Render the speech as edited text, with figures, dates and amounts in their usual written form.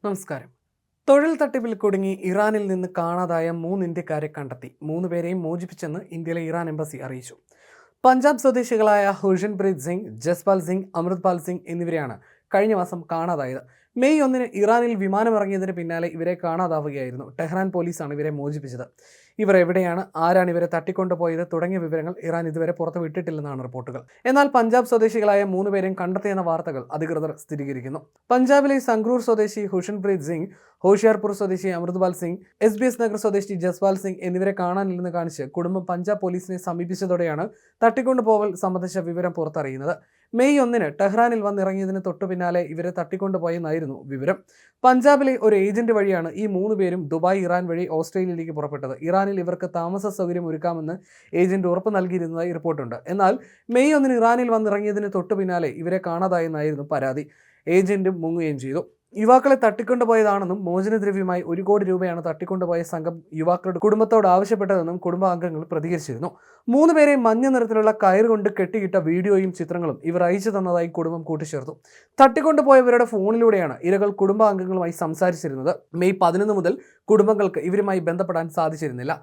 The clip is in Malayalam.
നമസ്കാരം. തൊഴിൽ തട്ടിപ്പിൽ കുടുങ്ങി ഇറാനിൽ നിന്ന് കാണാതായ 3 ഇന്ത്യക്കാരെ കണ്ടെത്തി. 3 പേരെയും മോചിപ്പിച്ചെന്ന് ഇന്ത്യയിലെ ഇറാൻ എംബസി അറിയിച്ചു. പഞ്ചാബ് സ്വദേശികളായ ഹുഷൻപ്രീത് സിംഗ്, ജസ്പാൽ സിംഗ്, അമൃത്പാൽ സിംഗ് എന്നിവരെയാണ് കഴിഞ്ഞ മാസം കാണാതായത്. മെയ് 1 ഇറാനിൽ വിമാനമിറങ്ങിയതിന് പിന്നാലെ ഇവരെ കാണാതാവുകയായിരുന്നു. ടെഹ്റാൻ പോലീസാണ് ഇവരെ മോചിപ്പിച്ചത്. ഇവർ എവിടെയാണ്, ആരാണ് ഇവരെ തട്ടിക്കൊണ്ടുപോയത് തുടങ്ങിയ വിവരങ്ങൾ ഇറാൻ ഇതുവരെ പുറത്തുവിട്ടിട്ടില്ലെന്നാണ് റിപ്പോർട്ടുകൾ. എന്നാൽ പഞ്ചാബ് സ്വദേശികളായ 3 പേരെയും കണ്ടെത്തിയെന്ന വാർത്തകൾ അധികൃതർ സ്ഥിരീകരിക്കുന്നു. പഞ്ചാബിലെ സംഗ്രൂർ സ്വദേശി ഹുഷൻപ്രീത് സിംഗ്, ഹോഷിയാർപൂർ സ്വദേശി അമൃത്പാൽ സിംഗ്, SBS നഗർ സ്വദേശി ജസ്പാൽ സിംഗ് എന്നിവരെ കാണാനില്ലെന്ന് കാണിച്ച് കുടുംബം പഞ്ചാബ് പോലീസിനെ സമീപിച്ചതോടെയാണ് തട്ടിക്കൊണ്ടുപോകൽ സംബന്ധിച്ച വിവരം പുറത്തറിയുന്നത്. മെയ് 1 ടെഹ്റാനിൽ വന്നിറങ്ങിയതിന് തൊട്ടു പിന്നാലെ ഇവരെ തട്ടിക്കൊണ്ടുപോയെന്നായിരുന്നു വിവരം. പഞ്ചാബിലെ ഒരു ഏജന്റ് വഴിയാണ് ഈ 3 പേരും ദുബായ്, ഇറാൻ വഴി ഓസ്ട്രേലിയയിലേക്ക് പുറപ്പെട്ടത്. ഇറാനിൽ ഇവർക്ക് താമസ സൗകര്യം ഒരുക്കാമെന്ന് ഏജന്റ് ഉറപ്പ് നൽകിയിരുന്നതായി റിപ്പോർട്ടുണ്ട്. എന്നാൽ മെയ് 1 ഇറാനിൽ വന്നിറങ്ങിയതിന് തൊട്ടു പിന്നാലെ ഇവരെ കാണാതായെന്നായിരുന്നു പരാതി. ഏജന്റും മുങ്ങുകയും ചെയ്തു. യുവാക്കളെ തട്ടിക്കൊണ്ടുപോയതാണെന്നും മോചനദ്രവ്യമായി 1 കോടി രൂപയാണ് തട്ടിക്കൊണ്ടുപോയ സംഘം യുവാക്കളുടെ കുടുംബത്തോട് ആവശ്യപ്പെട്ടതെന്നും കുടുംബാംഗങ്ങൾ പ്രതികരിച്ചിരുന്നു. 3 പേരെ മഞ്ഞ നിറത്തിലുള്ള കയറുകൊണ്ട് കെട്ടിയിട്ട വീഡിയോയും ചിത്രങ്ങളും ഇവർ അയച്ചു തന്നതായി കുടുംബം കൂട്ടിച്ചേർത്തു. തട്ടിക്കൊണ്ടുപോയവരുടെ ഫോണിലൂടെയാണ് ഇരകൾ കുടുംബാംഗങ്ങളുമായി സംസാരിച്ചിരുന്നത്. മെയ് 11 മുതൽ കുടുംബങ്ങൾക്ക് ഇവരുമായി ബന്ധപ്പെടാൻ സാധിച്ചിരുന്നില്ല.